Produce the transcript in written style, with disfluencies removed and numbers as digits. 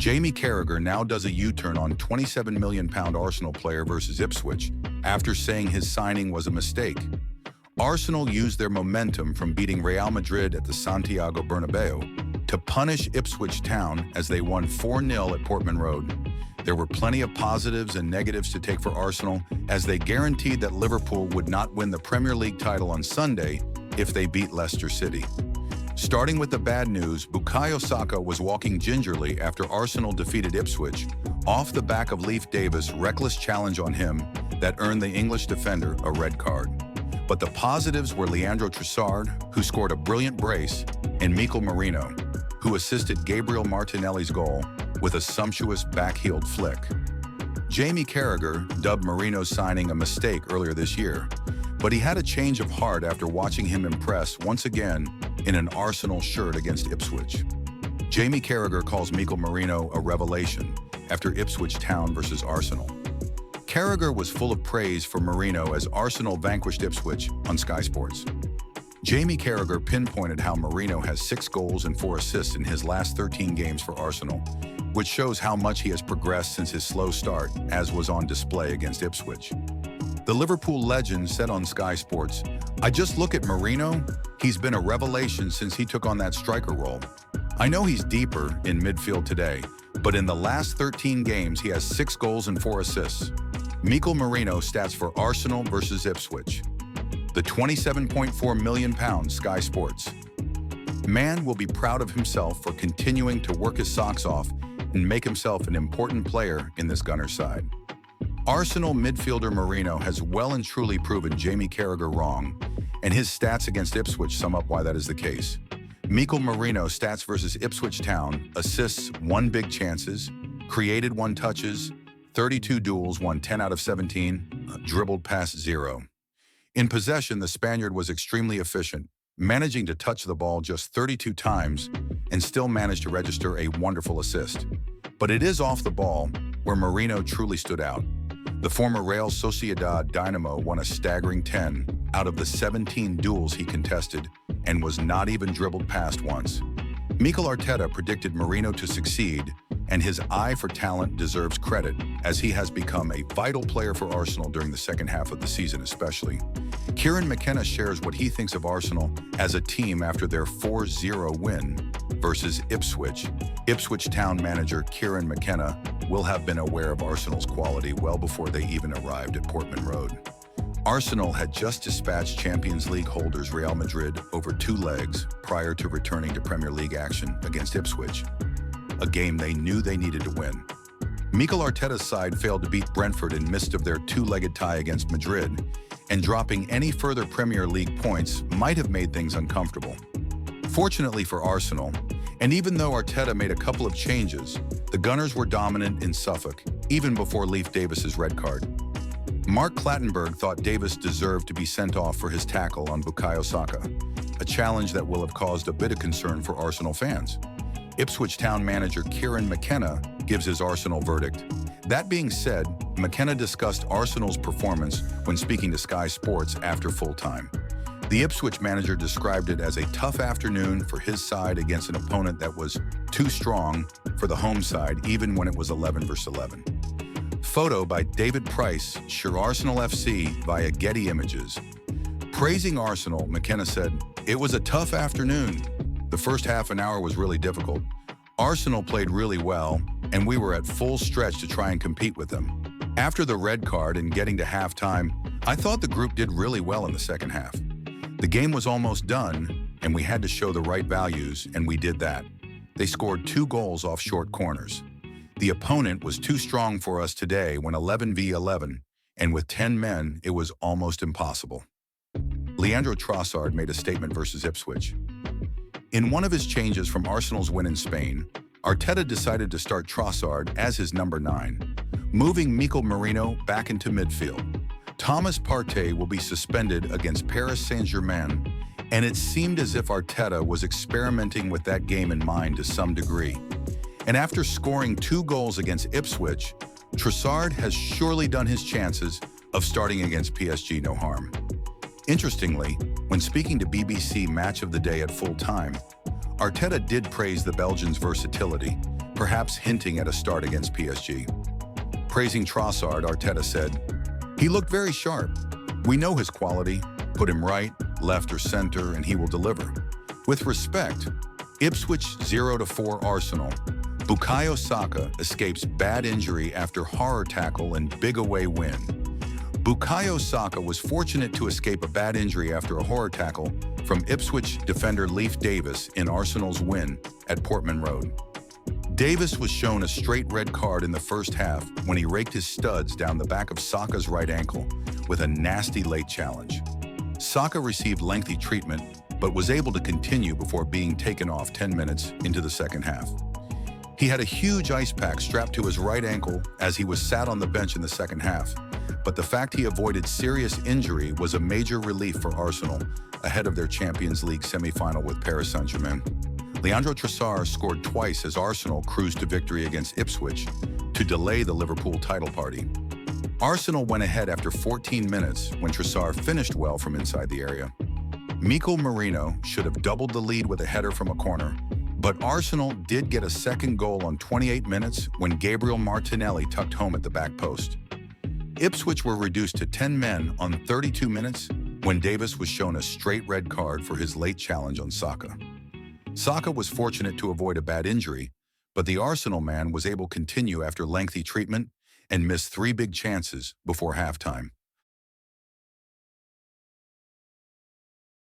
Jamie Carragher now does a U-turn on £27 million Arsenal player versus Ipswich after saying his signing was a mistake. Arsenal used their momentum from beating Real Madrid at the Santiago Bernabeu to punish Ipswich Town as they won 4-0 at Portman Road. There were plenty of positives and negatives to take for Arsenal, as they guaranteed that Liverpool would not win the Premier League title on Sunday if they beat Leicester City. Starting with the bad news, Bukayo Saka was walking gingerly after Arsenal defeated Ipswich off the back of Leif Davis' reckless challenge on him that earned the English defender a red card. But the positives were Leandro Trossard, who scored a brilliant brace, and Mikel Merino, who assisted Gabriel Martinelli's goal with a sumptuous back-heeled flick. Jamie Carragher dubbed Merino's signing a mistake earlier this year, but he had a change of heart after watching him impress once again in an Arsenal shirt against Ipswich. Jamie Carragher calls Mikel Merino a revelation after Ipswich Town versus Arsenal. Carragher was full of praise for Merino as Arsenal vanquished Ipswich on Sky Sports. Jamie Carragher pinpointed how Merino has 6 goals and 4 assists in his last 13 games for Arsenal, which shows how much he has progressed since his slow start, as was on display against Ipswich. The Liverpool legend said on Sky Sports, "I just look at Merino, he's been a revelation since he took on that striker role. I know he's deeper in midfield today, but in the last 13 games he has 6 goals and 4 assists. Mikel Merino stats for Arsenal versus Ipswich. The £27.4 million Sky Sports. Man will be proud of himself for continuing to work his socks off and make himself an important player in this Gunners side." Arsenal midfielder Merino has well and truly proven Jamie Carragher wrong, and his stats against Ipswich sum up why that is the case. Mikel Merino stats versus Ipswich Town: assists 1 big chances, created 1 touches, 32 duels, won 10 out of 17, dribbled past 0. In possession, the Spaniard was extremely efficient, managing to touch the ball just 32 times and still managed to register a wonderful assist. But it is off the ball where Merino truly stood out. The former Real Sociedad Dynamo won a staggering 10 out of the 17 duels he contested and was not even dribbled past once. Mikel Arteta predicted Merino to succeed, and his eye for talent deserves credit, as he has become a vital player for Arsenal during the second half of the season especially. Kieran McKenna shares what he thinks of Arsenal as a team after their 4-0 win versus Ipswich. Ipswich Town manager Kieran McKenna will have been aware of Arsenal's quality well before they even arrived at Portman Road. Arsenal had just dispatched Champions League holders Real Madrid over 2 legs prior to returning to Premier League action against Ipswich, a game they knew they needed to win. Mikel Arteta's side failed to beat Brentford in midst of their 2-legged tie against Madrid, and dropping any further Premier League points might have made things uncomfortable. Fortunately for Arsenal, and even though Arteta made a couple of changes, the Gunners were dominant in Suffolk, even before Leif Davis's red card. Mark Clattenburg thought Davis deserved to be sent off for his tackle on Bukayo Saka, a challenge that will have caused a bit of concern for Arsenal fans. Ipswich Town manager Kieran McKenna gives his Arsenal verdict. That being said, McKenna discussed Arsenal's performance when speaking to Sky Sports after full-time. The Ipswich manager described it as a tough afternoon for his side against an opponent that was too strong for the home side, even when it was 11 versus 11. Photo by David Price, Sure Arsenal FC via Getty Images. Praising Arsenal, McKenna said, "It was a tough afternoon. The first half an hour was really difficult. Arsenal played really well, and we were at full stretch to try and compete with them. After the red card and getting to halftime, I thought the group did really well in the second half. The game was almost done, and we had to show the right values, and we did that. They scored 2 goals off short corners. The opponent was too strong for us today when 11 v 11, and with 10 men, it was almost impossible." Leandro Trossard made a statement versus Ipswich. In one of his changes from Arsenal's win in Spain, Arteta decided to start Trossard as his number 9, moving Mikel Merino back into midfield. Thomas Partey will be suspended against Paris Saint-Germain, and it seemed as if Arteta was experimenting with that game in mind to some degree. And after scoring 2 goals against Ipswich, Trossard has surely done his chances of starting against PSG no harm. Interestingly, when speaking to BBC Match of the Day at full time, Arteta did praise the Belgian's versatility, perhaps hinting at a start against PSG. Praising Trossard, Arteta said, "He looked very sharp. We know his quality. Put him right, left or center, and he will deliver." With respect, Ipswich 0-4 Arsenal. Bukayo Saka escapes bad injury after horror tackle and big away win. Bukayo Saka was fortunate to escape a bad injury after a horror tackle from Ipswich defender Leif Davis in Arsenal's win at Portman Road. Davis was shown a straight red card in the first half when he raked his studs down the back of Saka's right ankle with a nasty late challenge. Saka received lengthy treatment, but was able to continue before being taken off 10 minutes into the second half. He had a huge ice pack strapped to his right ankle as he was sat on the bench in the second half, but the fact he avoided serious injury was a major relief for Arsenal ahead of their Champions League semi-final with Paris Saint-Germain. Leandro Trossard scored twice as Arsenal cruised to victory against Ipswich to delay the Liverpool title party. Arsenal went ahead after 14 minutes when Trossard finished well from inside the area. Mikel Merino should have doubled the lead with a header from a corner, but Arsenal did get a second goal on 28 minutes when Gabriel Martinelli tucked home at the back post. Ipswich were reduced to 10 men on 32 minutes when Davis was shown a straight red card for his late challenge on Saka. Saka was fortunate to avoid a bad injury, but the Arsenal man was able to continue after lengthy treatment and missed 3 big chances before halftime.